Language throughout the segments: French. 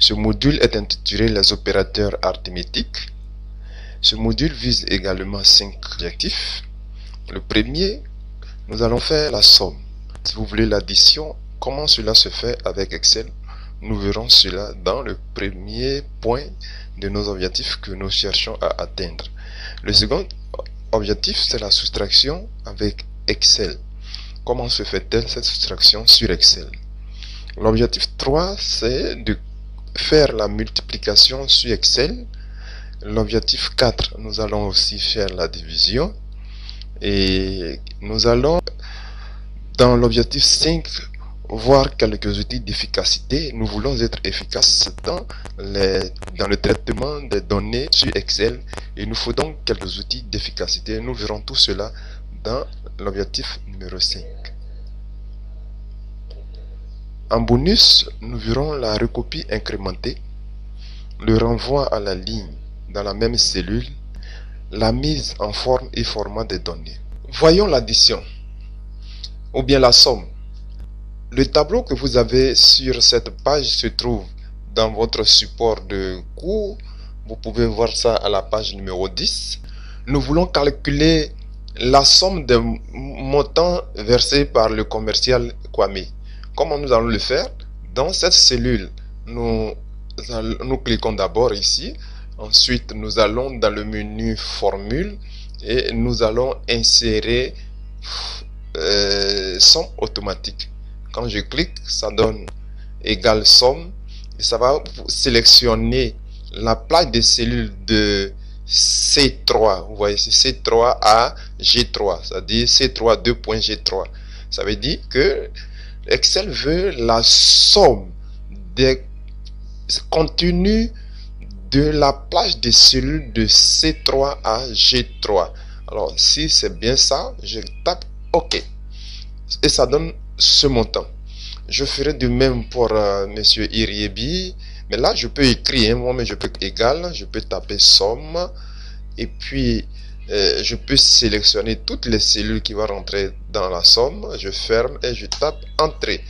Ce module est intitulé les opérateurs arithmétiques. Ce module vise également 5 objectifs. Le premier, nous allons faire la somme. Si vous voulez l'addition, comment cela se fait avec Excel? Nous verrons cela dans le premier point de nos objectifs que nous cherchons à atteindre. Le second objectif, c'est la soustraction avec Excel. Comment se fait-elle cette soustraction sur Excel? L'objectif 3, c'est de faire la multiplication sur Excel. L'objectif 4, nous allons aussi faire la division. Et nous allons, dans l'objectif 5, voir quelques outils d'efficacité. Nous voulons être efficaces dans le traitement des données sur Excel. Il nous faut donc quelques outils d'efficacité. Nous verrons tout cela dans l'objectif numéro 5. En bonus, nous verrons la recopie incrémentée, le renvoi à la ligne dans la même cellule, la mise en forme et format des données. Voyons l'addition ou bien la somme. Le tableau que vous avez sur cette page se trouve dans votre support de cours. Vous pouvez voir ça à la page numéro 10. Nous voulons calculer la somme des montants versés par le commercial Kwame. Comment nous allons le faire? Dans cette cellule, nous cliquons d'abord ici. Ensuite, nous allons dans le menu formule et nous allons insérer somme automatique. Quand je clique, ça donne égale somme et ça va sélectionner la plaque de cellules de C3. Vous voyez, c'est C3 à G3, c'est-à-dire C3 2.G3. Ça veut dire que Excel veut la somme des contenus de la plage de cellules de C3 à G3. Alors, si c'est bien ça, je tape OK. Et ça donne ce montant. Je ferai de même pour monsieur Iriebi. Mais là, je peux écrire, moi-même, je peux égal, je peux taper somme. Et puis, je peux sélectionner toutes les cellules qui vont rentrer dans la somme. Je ferme et je tape entrée.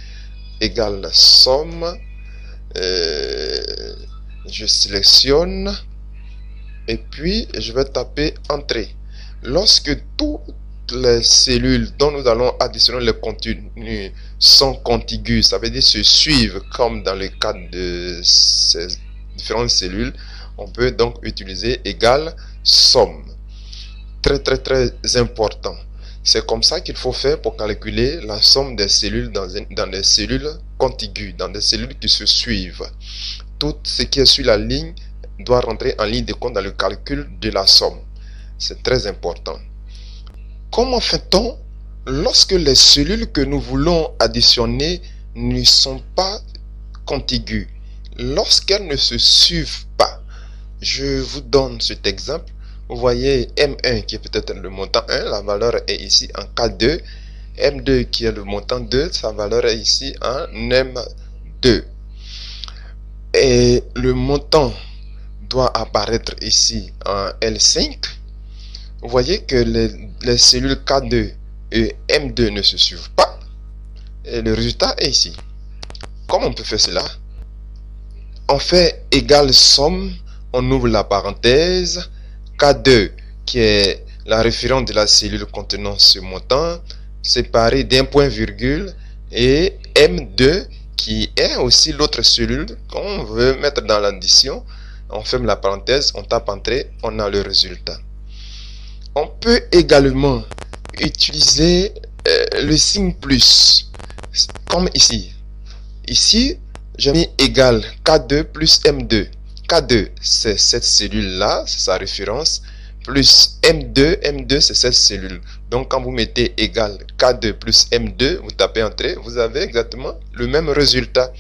Égale somme. Je sélectionne et puis je vais taper entrée. Lorsque toutes les cellules dont nous allons additionner le contenu sont contiguës, ça veut dire se suivent comme dans le cadre de ces différentes cellules, on peut donc utiliser égale somme. Très important. C'est comme ça qu'il faut faire pour calculer la somme des cellules dans des cellules contiguës, dans des cellules qui se suivent. Tout ce qui est sur la ligne doit rentrer en ligne de compte dans le calcul de la somme. C'est très important. Comment fait-on lorsque les cellules que nous voulons additionner ne sont pas contiguës? Lorsqu'elles ne se suivent pas. Je vous donne cet exemple. Vous voyez M1 qui est peut-être le montant 1, la valeur est ici en K2. M2 qui est le montant 2, sa valeur est ici en M2. Et le montant doit apparaître ici en L5. Vous voyez que les cellules K2 et M2 ne se suivent pas. Et le résultat est ici. Comment on peut faire cela? On fait égale somme, on ouvre la parenthèse. K2 qui est la référence de la cellule contenant ce montant, séparé d'un point virgule, et M2 qui est aussi l'autre cellule qu'on veut mettre dans l'addition. On ferme la parenthèse, on tape entrée, on a le résultat. On peut également utiliser le signe plus, comme ici. Ici, j'ai mis égal K2 plus M2. K2, c'est cette cellule-là, c'est sa référence, plus M2 c'est cette cellule. Donc, quand vous mettez égal K2 plus M2, vous tapez entrée, vous avez exactement le même résultat.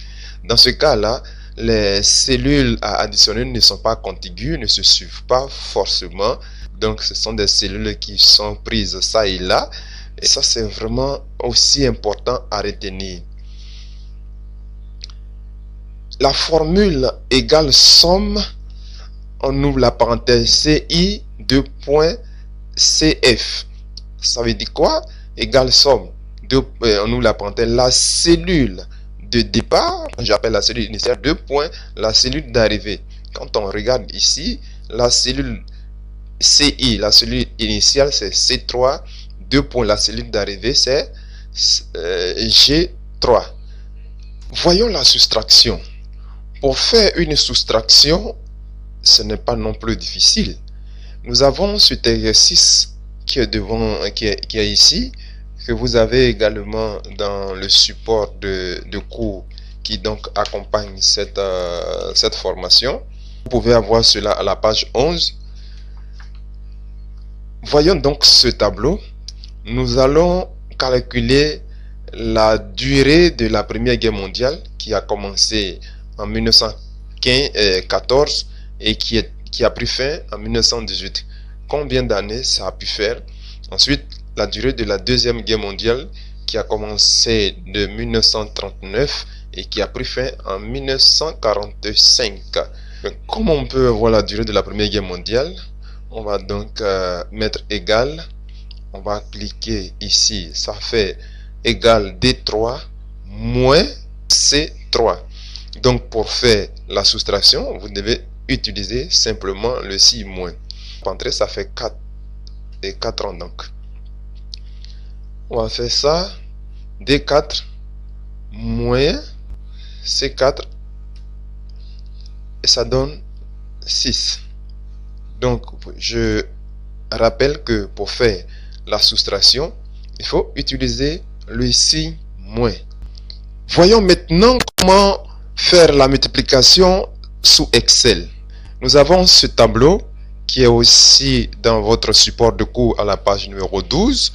Dans ce cas-là, les cellules à additionner ne sont pas contiguës, ne se suivent pas forcément. Donc, ce sont des cellules qui sont prises ça et là. Et ça, c'est vraiment aussi important à retenir. La formule égale somme, on ouvre la parenthèse CI 2.CF. Ça veut dire quoi? Égale somme. On ouvre la parenthèse. La cellule de départ, j'appelle la cellule initiale, 2 points, la cellule d'arrivée. Quand on regarde ici, la cellule CI, la cellule initiale, c'est C3, 2 points, la cellule d'arrivée, c'est G3. Voyons la soustraction. Pour faire une soustraction, ce n'est pas non plus difficile. Nous avons cet exercice qui est ici, que vous avez également dans le support de cours qui donc accompagne cette formation. Vous pouvez avoir cela à la page 11. Voyons donc ce tableau. Nous allons calculer la durée de la Première Guerre mondiale qui a commencé en 1914 et qui a pris fin en 1918. Combien d'années ça a pu faire? Ensuite, la durée de la Deuxième Guerre mondiale qui a commencé de 1939 et qui a pris fin en 1945. Comment on peut avoir la durée de la Première Guerre mondiale? On va donc mettre égal. On va cliquer ici. Ça fait égal D3 moins C3. Donc pour faire la soustraction, vous devez utiliser simplement le si moins. Entrer, ça fait 4 et 4 ans donc. On va faire ça. D4 moins C4 et ça donne 6. Donc je rappelle que pour faire la soustraction, il faut utiliser le signe moins. Voyons maintenant comment faire la multiplication sous Excel. Nous avons ce tableau qui est aussi dans votre support de cours à la page numéro 12.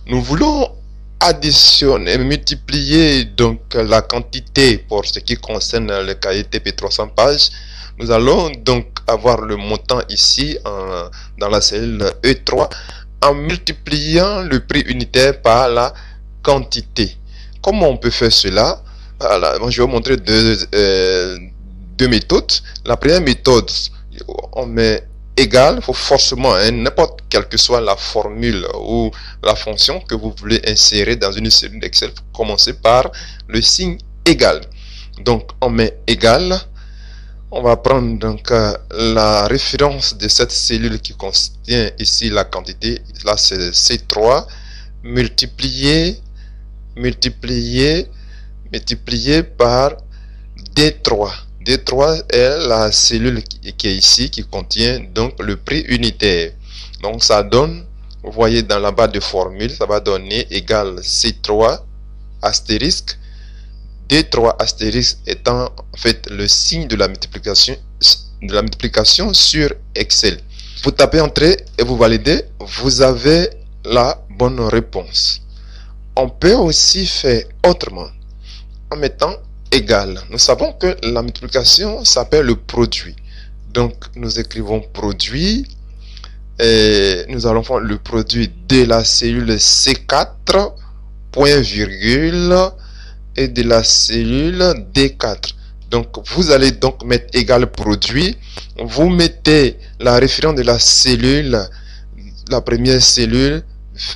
Nous voulons additionner, multiplier donc la quantité pour ce qui concerne le cahier TP 300 pages. Nous allons donc avoir le montant ici dans la cellule E3 en multipliant le prix unitaire par la quantité. Comment on peut faire cela? Voilà, je vais vous montrer deux méthodes. La première méthode, on met égal, il faut forcément, n'importe quelle que soit la formule ou la fonction que vous voulez insérer dans une cellule d'Excel, commencer par le signe égal. Donc on met égal. On va prendre donc la référence de cette cellule qui contient ici la quantité. Là c'est C3 multiplié par D3. D3 est la cellule qui est ici, qui contient donc le prix unitaire. Donc ça donne, vous voyez dans la barre de formule, ça va donner égal C3 astérisque, D3 astérisque étant en fait le signe de la multiplication sur Excel. Vous tapez entrée et vous validez, vous avez la bonne réponse. On peut aussi faire autrement en mettant égal. Nous savons que la multiplication s'appelle le produit. Donc nous écrivons produit et nous allons faire le produit de la cellule C4 point virgule et de la cellule D4. Donc vous allez donc mettre égal produit. Vous mettez la référence de la cellule, la première cellule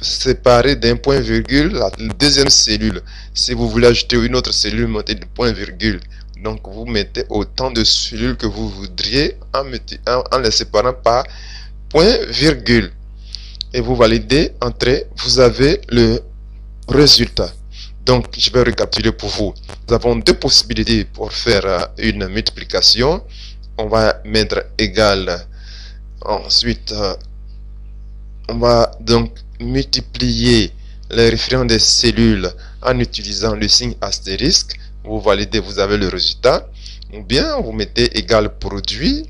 séparée d'un point virgule, la deuxième cellule. Si vous voulez ajouter une autre cellule, mettez le point virgule. Donc vous mettez autant de cellules que vous voudriez en les séparant par point virgule. Et vous validez, entrée, vous avez le résultat. Donc je vais récapituler pour vous. Nous avons deux possibilités pour faire une multiplication. On va mettre égal. Ensuite, on va donc multiplier les références des cellules en utilisant le signe astérisque. Vous validez, vous avez le résultat. Ou bien vous mettez égal produit.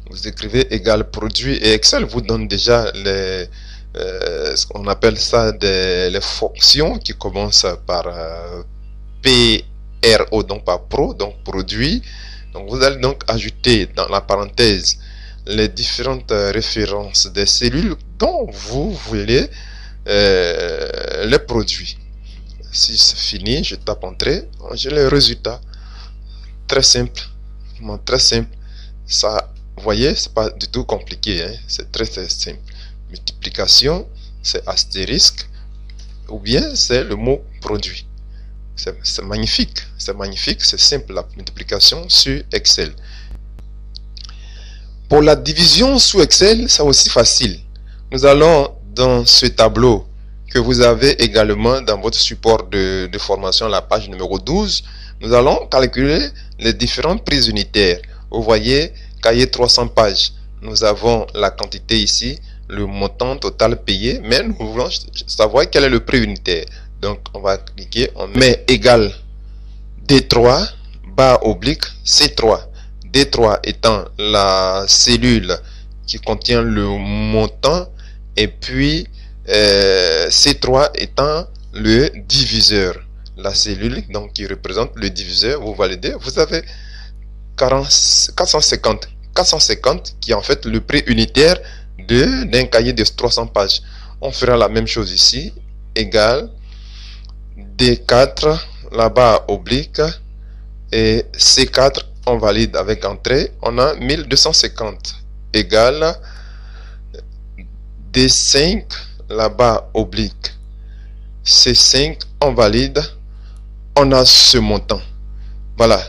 Vous écrivez égal produit et Excel vous donne déjà ce qu'on appelle ça les fonctions qui commencent par PRO, donc par pro, donc produit. Donc vous allez donc ajouter dans la parenthèse les différentes références des cellules dont vous voulez les produits. Si c'est fini, je tape entrée, j'ai le résultat. Très simple, très simple. Ça, vous voyez, c'est pas du tout compliqué, hein? C'est très simple. Multiplication, c'est astérisque, ou bien c'est le mot produit. C'est magnifique, c'est simple la multiplication sur Excel. Pour la division sous Excel, c'est aussi facile. Nous allons dans ce tableau que vous avez également dans votre support de formation, la page numéro 12. Nous allons calculer les différentes prises unitaires. Vous voyez, cahier 300 pages. Nous avons la quantité ici, le montant total payé, mais nous voulons savoir quel est le prix unitaire. Donc, on va cliquer, on met égal D3, barre oblique, C3. D3 étant la cellule qui contient le montant et puis C3 étant le diviseur. La cellule donc qui représente le diviseur, vous validez, vous avez 450 qui est en fait le prix unitaire d'un cahier de 300 pages. On fera la même chose ici, égal D4, la barre oblique et C4, on valide avec entrée, on a 1250 égale D5, la barre oblique, C5, on valide, on a ce montant. Voilà.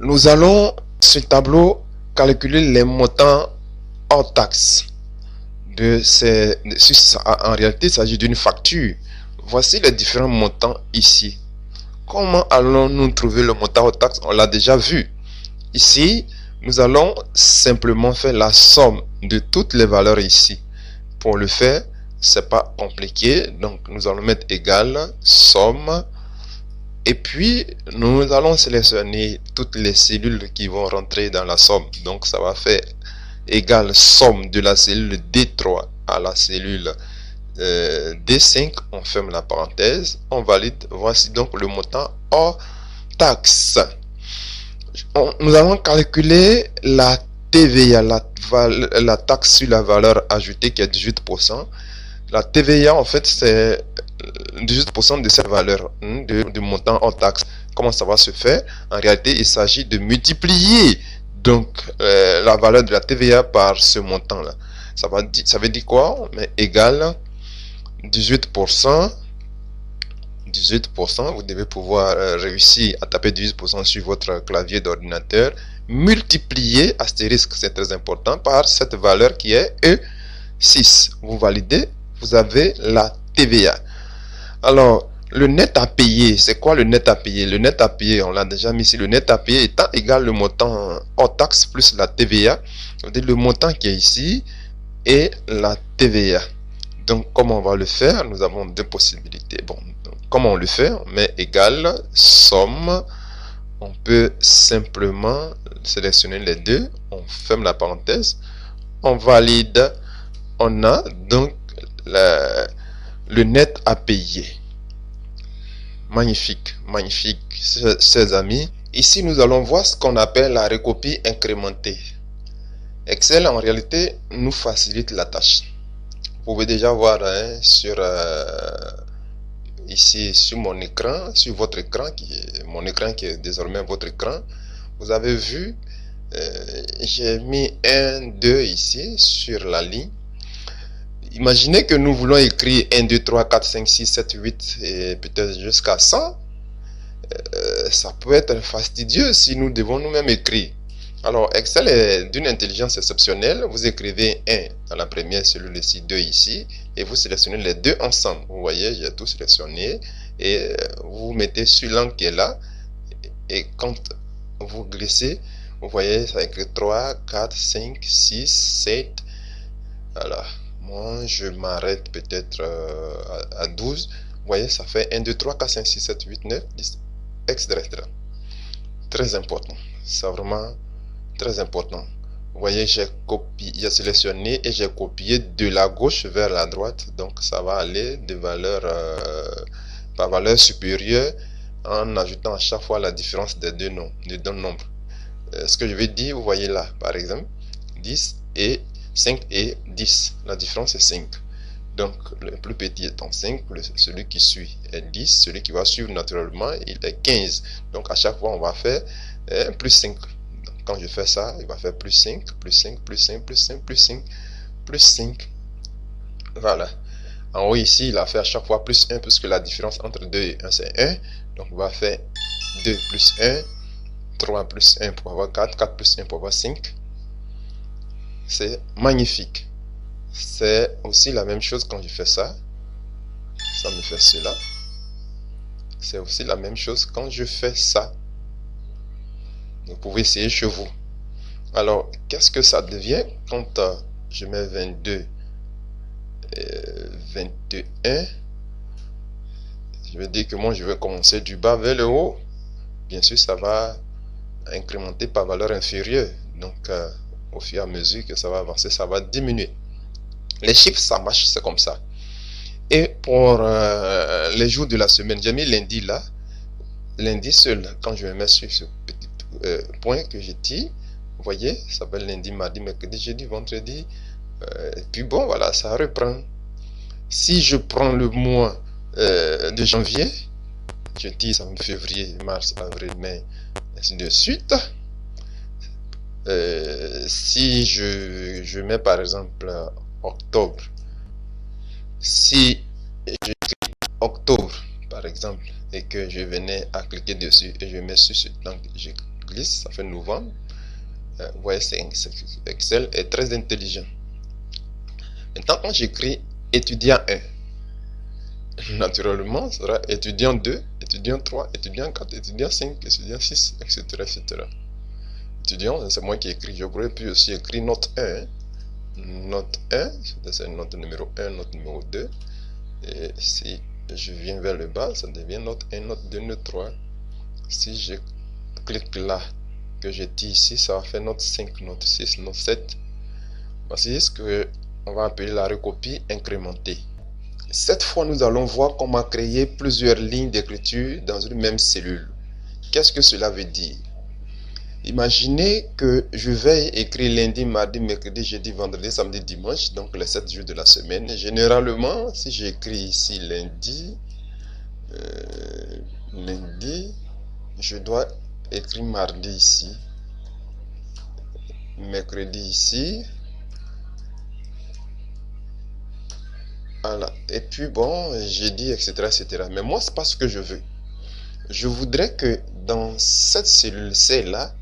Nous allons, ce tableau, calculer les montants hors taxe. En réalité, il s'agit d'une facture. Voici les différents montants ici. Comment allons-nous trouver le montant hors taxe? On l'a déjà vu. Ici, nous allons simplement faire la somme de toutes les valeurs ici. Pour le faire, c'est pas compliqué. Donc, nous allons mettre égal, somme. Et puis, nous allons sélectionner toutes les cellules qui vont rentrer dans la somme. Donc, ça va faire égal somme de la cellule D3 à la cellule D5. On ferme la parenthèse. On valide. Voici donc le montant hors taxe. Nous allons calculer la TVA, la taxe sur la valeur ajoutée qui est 18%. La TVA, en fait, c'est 18% de cette valeur de montant hors taxe. Comment ça va se faire? En réalité, il s'agit de multiplier donc la valeur de la TVA par ce montant-là. Ça veut dire quoi? On met égal 18%. 18%, vous devez pouvoir réussir à taper 18% sur votre clavier d'ordinateur, multiplier, astérisque, c'est très important, par cette valeur qui est E6. Vous validez, vous avez la TVA. Alors, le net à payer, c'est quoi le net à payer? Le net à payer, on l'a déjà mis ici, le net à payer étant égal le montant hors taxe plus la TVA, le montant qui est ici, et la TVA. Donc, comment on va le faire? Nous avons deux possibilités. Bon, comment on le fait? On met égal somme. On peut simplement sélectionner les deux. On ferme la parenthèse. On valide. On a donc le net à payer. Magnifique, magnifique, chers amis. Ici, nous allons voir ce qu'on appelle la recopie incrémentée. Excel, en réalité, nous facilite la tâche. Vous pouvez déjà voir ici sur mon écran, sur votre écran, mon écran qui est désormais votre écran. Vous avez vu, j'ai mis 1, 2 ici sur la ligne. Imaginez que nous voulons écrire 1, 2, 3, 4, 5, 6, 7, 8 et peut-être jusqu'à 100. Ça peut être fastidieux si nous devons nous-mêmes écrire. Alors, Excel est d'une intelligence exceptionnelle. Vous écrivez 1 dans la première cellule ici, 2 ici, et vous sélectionnez les deux ensemble. Vous voyez, j'ai tout sélectionné, et vous mettez sur l'angle qui est là, et quand vous glissez, vous voyez, ça écrit 3, 4, 5, 6, 7. Voilà. Moi, je m'arrête peut-être à 12. Vous voyez, ça fait 1, 2, 3, 4, 5, 6, 7, 8, 9, 10, etc. Très important. C'est vraiment très important. Vous voyez, j'ai sélectionné et j'ai copié de la gauche vers la droite. Donc, ça va aller de valeur par valeur supérieure en ajoutant à chaque fois la différence des deux nombres. Ce que je vais dire, vous voyez là, par exemple, 10 et 5 et 10. La différence est 5. Donc, le plus petit étant 5, celui qui suit est 10. Celui qui va suivre naturellement, il est 15. Donc, à chaque fois, on va faire plus 5. Donc, quand je fais ça, il va faire plus 5, plus 5, plus 5, plus 5, plus 5, plus 5. Voilà. En haut ici, il a fait à chaque fois plus 1 puisque la différence entre 2 et 1 c'est 1. Donc on va faire 2 plus 1, 3 plus 1 pour avoir 4, 4 plus 1 pour avoir 5. C'est magnifique. C'est aussi la même chose quand je fais ça. Ça me fait cela. C'est aussi la même chose quand je fais ça. Vous pouvez essayer chez vous. Alors, qu'est-ce que ça devient quand je mets 22 21? Je vais dire que moi, je vais commencer du bas vers le haut. Bien sûr, ça va incrémenter par valeur inférieure. Donc, au fur et à mesure que ça va avancer, ça va diminuer. Les chiffres, ça marche, c'est comme ça. Et pour les jours de la semaine, j'ai mis lundi là. Lundi seul, quand je me mets sur ce petit point que j'ai dit, vous voyez, ça s'appelle lundi, mardi, mercredi, jeudi, vendredi. Et puis bon, voilà, ça reprend. Si je prends le mois de janvier, je dis ça me février, mars, avril, mai, ainsi de suite. Si je mets par exemple octobre, si j'écris octobre par exemple et que je venais à cliquer dessus et je mets sur ce, donc je glisse, ça fait novembre. Vous voyez, Excel est très intelligent. Maintenant, quand j'écris étudiant 1, naturellement, ça sera étudiant 2, étudiant 3, étudiant 4, étudiant 5, étudiant 6, etc. etc. Étudiant, c'est moi qui écris. Je pourrais plus aussi écrire note 1. Note 1, c'est note numéro 1, note numéro 2. Et si je viens vers le bas, ça devient note 1, note 2, note 3. Si je clique là, que je dis ici, ça va faire note 5, note 6, note 7. Voici ce que on va appeler la recopie incrémentée. Cette fois, nous allons voir comment créer plusieurs lignes d'écriture dans une même cellule. Qu'est-ce que cela veut dire? Imaginez que je vais écrire lundi, mardi, mercredi, jeudi, vendredi, samedi, dimanche, donc les 7 jours de la semaine. Généralement, si j'écris ici lundi, je dois écrire mardi ici, mercredi ici. Voilà. Et puis bon, jeudi, etc., etc. Mais moi, c'est pas ce que je veux. Je voudrais que dans cette cellule C-là,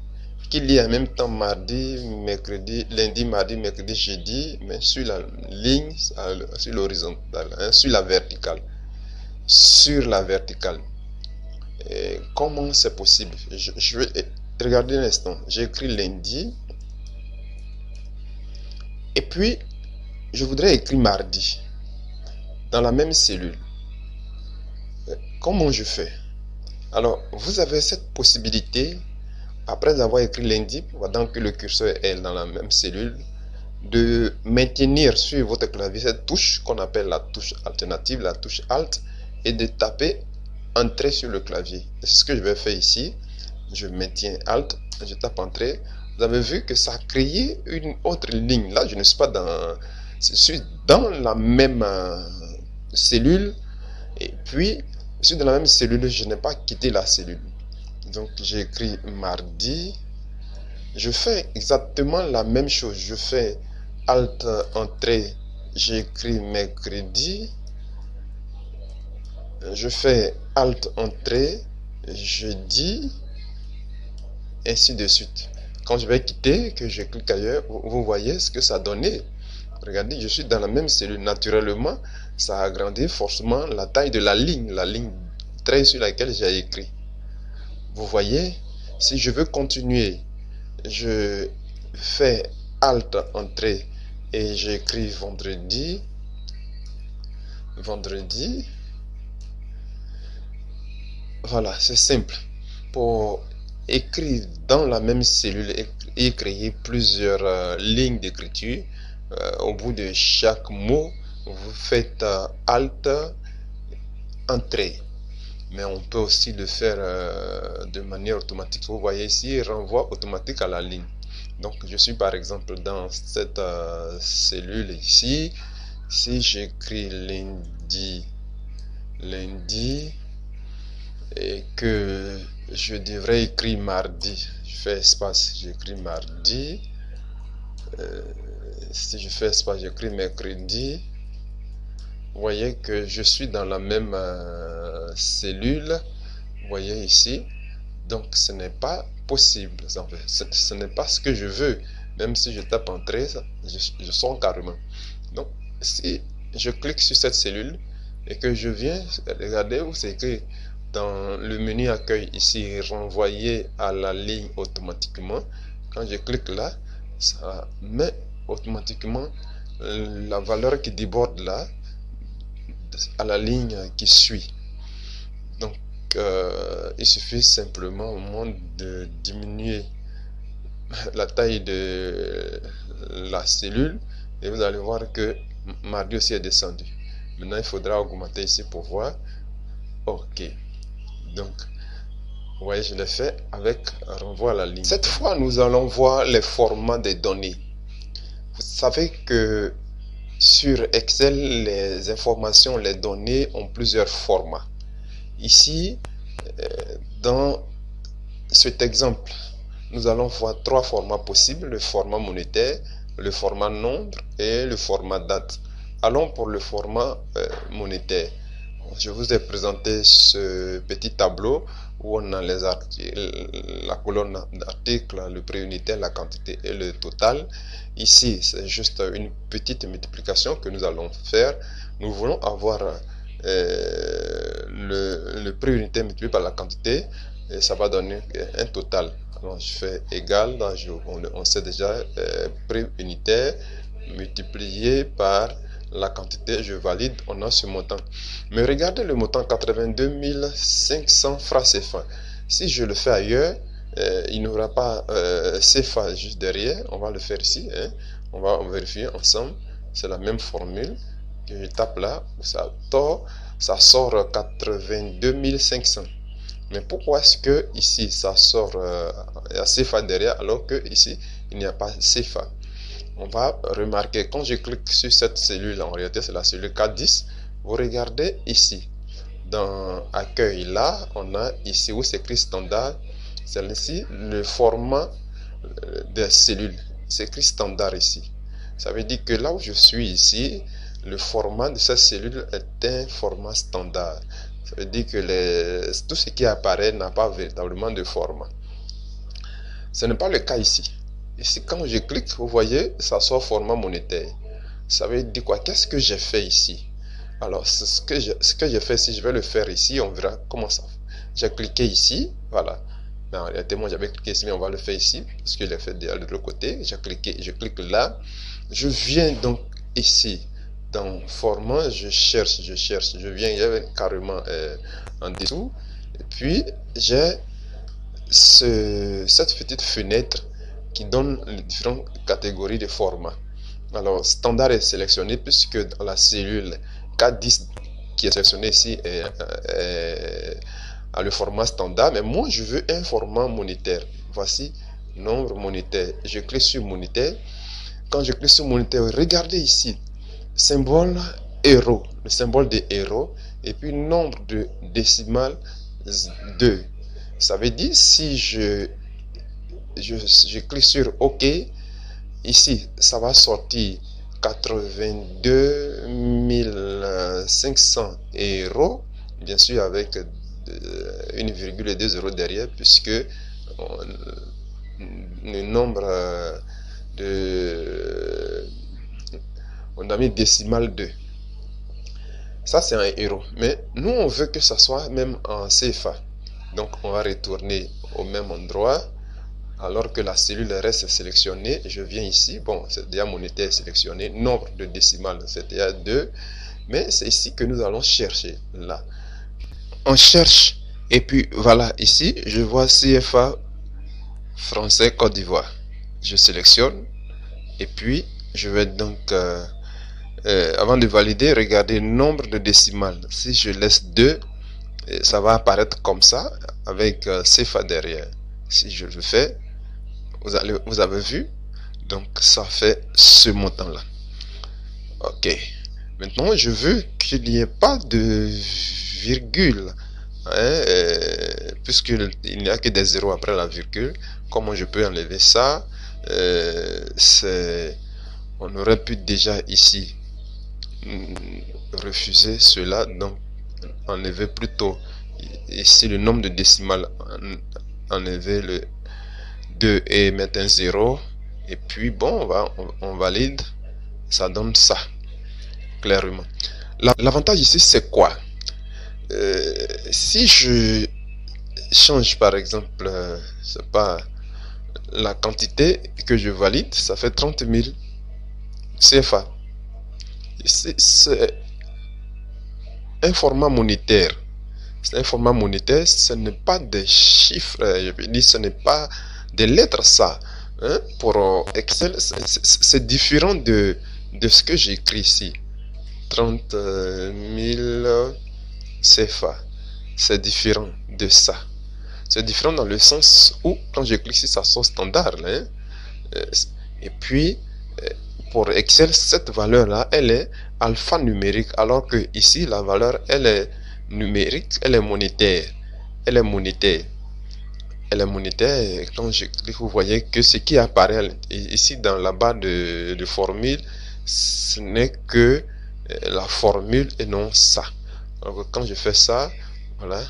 qu'il y ait en même temps mardi, mercredi, lundi, mardi, mercredi, jeudi, mais sur la ligne, sur l'horizontale, hein, sur la verticale. Sur la verticale. Et comment c'est possible? Je vais regarder un instant. J'ai écrit lundi. Et puis, je voudrais écrire mardi. Dans la même cellule. Comment je fais? Alors, vous avez cette possibilité, après avoir écrit lundi, pendant que le curseur est dans la même cellule, de maintenir sur votre clavier cette touche qu'on appelle la touche alternative, la touche Alt, et de taper Entrée sur le clavier. C'est ce que je vais faire ici. Je maintiens Alt, je tape Entrée. Vous avez vu que ça a créé une autre ligne. Là, je ne suis pas dans... Je suis dans la même cellule. Et puis, je suis dans la même cellule, je n'ai pas quitté la cellule. Donc, j'ai écrit mardi. Je fais exactement la même chose. Je fais Alt Entrée, j'écris mercredi. Je fais Alt Entrée, jeudi, ainsi de suite. Quand je vais quitter, que je clique ailleurs, vous voyez ce que ça a donné. Regardez, je suis dans la même cellule. Naturellement, ça a agrandi forcément la taille de la ligne trait sur laquelle j'ai écrit. Vous voyez, si je veux continuer, je fais Alt Entrée et j'écris vendredi. Vendredi. Voilà, c'est simple. Pour écrire dans la même cellule et créer plusieurs lignes d'écriture, au bout de chaque mot, vous faites Alt Entrée. Mais on peut aussi le faire de manière automatique. Vous voyez ici, il renvoie automatique à la ligne. Donc, je suis par exemple dans cette cellule ici. Si j'écris lundi, et que je devrais écrire mardi, je fais espace, j'écris mardi. Si je fais espace, j'écris mercredi. vous voyez que je suis dans la même cellule. Vous voyez ici. Donc ce n'est pas possible. Ce n'est pas ce que je veux. Même si je tape entrée, je sors carrément. Donc si je clique sur cette cellule et que je viens regarder où c'est écrit dans le menu accueil ici, renvoyer à la ligne automatiquement. Quand je clique là, ça met automatiquement la valeur qui déborde là à la ligne qui suit. Donc il suffit simplement au moins de diminuer la taille de la cellule et vous allez voir que mardi aussi est descendu. Maintenant il faudra augmenter ici pour voir. Ok, donc vous voyez, je l'ai fait avec renvoi à la ligne. Cette fois nous allons voir les formats des données. Vous savez que sur Excel, les informations, les données ont plusieurs formats. Ici, dans cet exemple, nous allons voir trois formats possibles: le format monétaire, le format nombre et le format date. Allons pour le format monétaire. Je vous ai présenté ce petit tableau où on a les articles, la colonne d'articles, le prix unitaire, la quantité et le total. Ici, c'est juste une petite multiplication que nous allons faire. Nous voulons avoir le prix unitaire multiplié par la quantité et ça va donner un total. Alors je fais égal, on sait déjà prix unitaire multiplié par la quantité, je valide, on a ce montant. Mais regardez le montant 82 500 francs CFA. Si je le fais ailleurs, il n'y aura pas CFA juste derrière. On va le faire ici, hein. On va vérifier ensemble. C'est la même formule que je tape là, ça sort 82 500. Mais pourquoi est-ce que ici ça sort CFA derrière alors que ici il n'y a pas CFA? On va remarquer quand je clique sur cette cellule, en réalité c'est la cellule K10. Vous regardez ici dans accueil, là on a ici où c'est écrit standard, c'est ici le format des cellules, c'est écrit standard ici. Ça veut dire que là où je suis ici, le format de cette cellule est un format standard. Ça veut dire que tout ce qui apparaît n'a pas véritablement de format. Ce n'est pas le cas ici. Ici, quand je clique, vous voyez, ça sort format monétaire. Ça veut dire quoi? Qu'est-ce que j'ai fait ici? Alors, ce que j'ai fait ici, je vais le faire ici. On verra comment ça. J'ai cliqué ici, voilà. Mais en réalité, moi, j'avais cliqué ici, mais on va le faire ici parce que je l'ai fait de l'autre côté. J'ai cliqué, je clique là. Je viens donc ici dans format, je cherche. Je viens, il y avait carrément en dessous. Et puis, j'ai cette petite fenêtre qui donne les différentes catégories de formats. Alors, standard est sélectionné puisque dans la cellule K10 qui est sélectionnée ici a le format standard, mais moi je veux un format monétaire. Voici nombre monétaire. Je clique sur monétaire. Quand je clique sur monétaire, regardez ici, symbole euro, le symbole de euro, et puis nombre de décimales 2. Ça veut dire si je clique sur OK, ici ça va sortir 82 500 euros, bien sûr avec une virgule et 2 euros derrière, puisque le nombre on a mis décimal 2. Ça c'est un euro, mais nous on veut que ça soit même en CFA. Donc on va retourner au même endroit. Alors que la cellule reste sélectionnée, je viens ici, bon, c'est déjà monétaire sélectionné, nombre de décimales, c'est déjà 2, mais c'est ici que nous allons chercher, là. On cherche, et puis voilà, ici, je vois CFA français Côte d'Ivoire. Je sélectionne, et puis je vais donc, avant de valider, regarder nombre de décimales. Si je laisse 2, ça va apparaître comme ça, avec CFA derrière. Si je le fais, vous avez vu, donc ça fait ce montant là. Ok, maintenant je veux qu'il n'y ait pas de virgule, hein, puisqu'il n'y a que des zéros après la virgule. Comment je peux enlever ça? On aurait pu déjà ici refuser cela, donc enlever plutôt ici le nombre de décimales, enlever le 2 et mettre un 0, et puis bon, on valide, ça donne ça clairement. L'avantage ici c'est quoi? Si je change par exemple, c'est pas la quantité que je valide, ça fait 30 000 CFA. C'est un format monétaire. C'est un format monétaire, ce n'est pas des chiffres, je veux dire, ce n'est pas des lettres, ça. Hein? Pour Excel, c'est différent de ce que j'écris ici. 30 000 CFA. C'est différent de ça. C'est différent dans le sens où, quand je clique ici, ça sort standard. Hein? Et puis, pour Excel, cette valeur-là, elle est alphanumérique, alors que ici, la valeur, elle est numérique, elle est monétaire. Elle est monétaire. Elle est monétaire. Et quand je clique, vous voyez que ce qui apparaît ici dans la barre de formule, ce n'est que la formule et non ça. Alors quand je fais ça, voilà,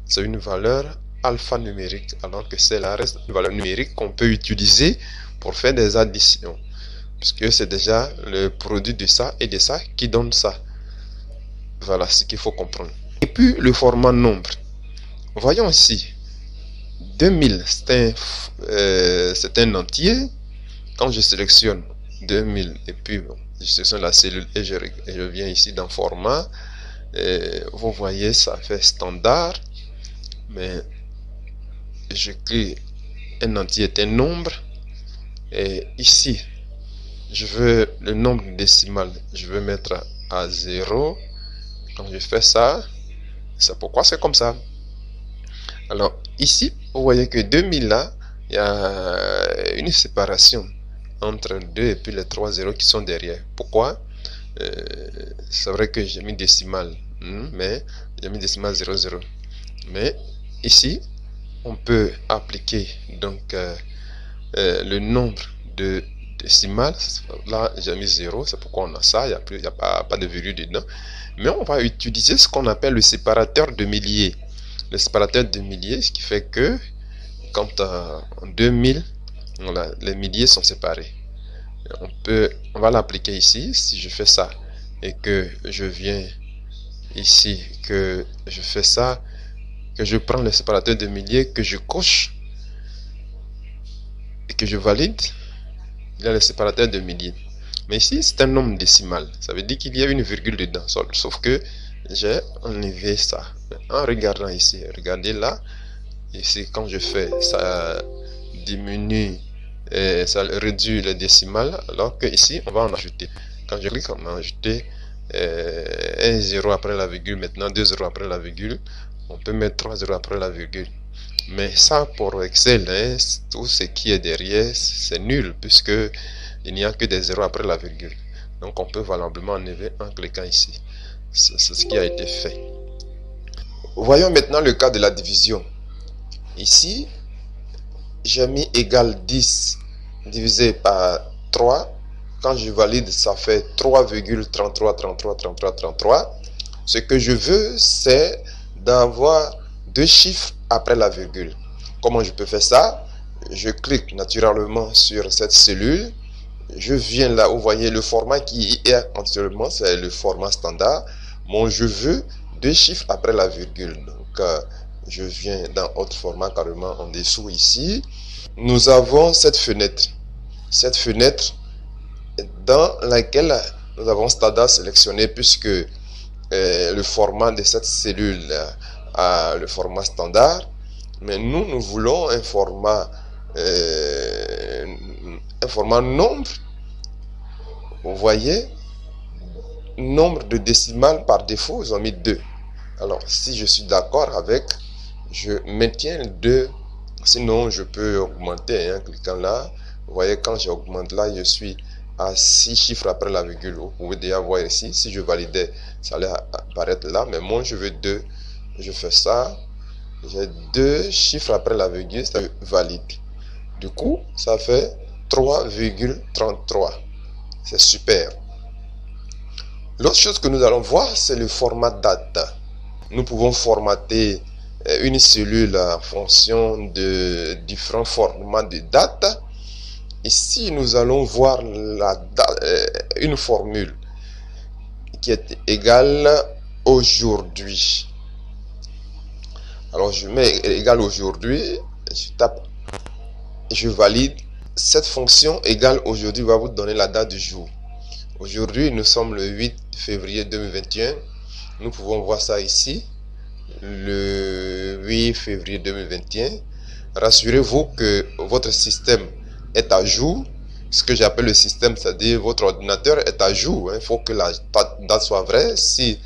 c'est une valeur alphanumérique, alors que c'est la reste une valeur numérique qu'on peut utiliser pour faire des additions, puisque c'est déjà le produit de ça et de ça qui donne ça. Voilà ce qu'il faut comprendre. Et puis le format nombre. Voyons ici. 2000, c'est un entier. Quand je sélectionne 2000 et puis bon, je sélectionne la cellule et je viens ici dans format, vous voyez ça fait standard, mais je clique, un entier est un nombre, et ici je veux le nombre décimal, je veux mettre à 0. Quand je fais ça, c'est pourquoi c'est comme ça. Alors ici vous voyez que 2000 là, il y a une séparation entre 2 et puis les 3 zéros qui sont derrière. Pourquoi? C'est vrai que j'ai mis décimal, mais j'ai mis décimal 00. Mais ici, on peut appliquer donc le nombre de décimales. Là, j'ai mis 0, c'est pourquoi on a ça. Il n'y a pas de virgule dedans. Mais on va utiliser ce qu'on appelle le séparateur de milliers. Le séparateur de milliers, ce qui fait que quand en 2000, voilà, les milliers sont séparés. On va l'appliquer ici. Si je fais ça et que je viens ici, que je fais ça, que je prends le séparateur de milliers, que je coche et que je valide, il y a le séparateur de milliers. Mais ici, c'est un nombre décimal. Ça veut dire qu'il y a une virgule dedans. Sauf que j'ai enlevé ça. En regardant ici, regardez là, ici quand je fais, ça diminue, et ça réduit le décimal, alors que ici, on va en ajouter. Quand je clique, on va ajouter un 0 après la virgule, maintenant 2 0 après la virgule. On peut mettre 3 0 après la virgule. Mais ça, pour Excel, hein, tout ce qui est derrière, c'est nul, puisque il n'y a que des zéros après la virgule. Donc on peut valablement enlever en cliquant ici. C'est ce qui a été fait. Voyons maintenant le cas de la division. Ici, j'ai mis égal 10 divisé par 3. Quand je valide, ça fait 3,333333. Ce que je veux, c'est d'avoir deux chiffres après la virgule. Comment je peux faire ça? Je clique naturellement sur cette cellule. Je viens là, vous voyez le format qui est actuellement, c'est le format standard. Moi, je veux deux chiffres après la virgule. Donc, je viens dans autre format carrément en dessous ici. Nous avons cette fenêtre. Cette fenêtre dans laquelle nous avons standard sélectionné, puisque le format de cette cellule a le format standard. Mais nous voulons un format nombre. Vous voyez, nombre de décimales par défaut, ils ont mis 2. Alors, si je suis d'accord avec, je maintiens 2. Sinon, je peux augmenter en cliquant là. Vous voyez, quand j'augmente là, je suis à 6 chiffres après la virgule. Vous pouvez déjà voir ici. Si je validais, ça allait apparaître là. Mais moi, je veux 2. Je fais ça. J'ai 2 chiffres après la virgule, ça valide. Du coup, ça fait 3,33. C'est super. L'autre chose que nous allons voir, c'est le format date. Nous pouvons formater une cellule en fonction de différents formats de date. Ici, nous allons voir une formule qui est égale aujourd'hui. Alors, je mets égal aujourd'hui, je tape, je valide. Cette fonction égale aujourd'hui va vous donner la date du jour. Aujourd'hui, nous sommes le 8 février 2021. Nous pouvons voir ça ici, le 8 février 2021. Rassurez-vous que votre système est à jour. Ce que j'appelle le système, c'est-à-dire votre ordinateur est à jour. Il faut que la date soit vraie. Si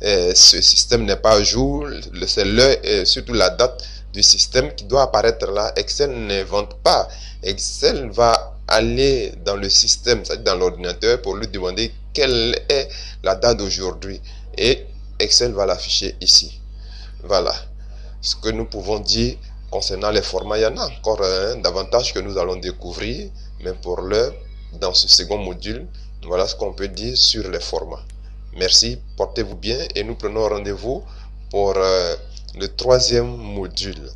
ce système n'est pas à jour, c'est l'heure et surtout la date du système qui doit apparaître là. Excel n'invente pas. Excel va aller dans le système, c'est-à-dire dans l'ordinateur, pour lui demander quelle est la date d'aujourd'hui. Et Excel va l'afficher ici. Voilà ce que nous pouvons dire concernant les formats. Il y en a encore davantage que nous allons découvrir, mais pour l'heure, dans ce second module, voilà ce qu'on peut dire sur les formats. Merci, portez-vous bien et nous prenons rendez-vous pour le troisième module.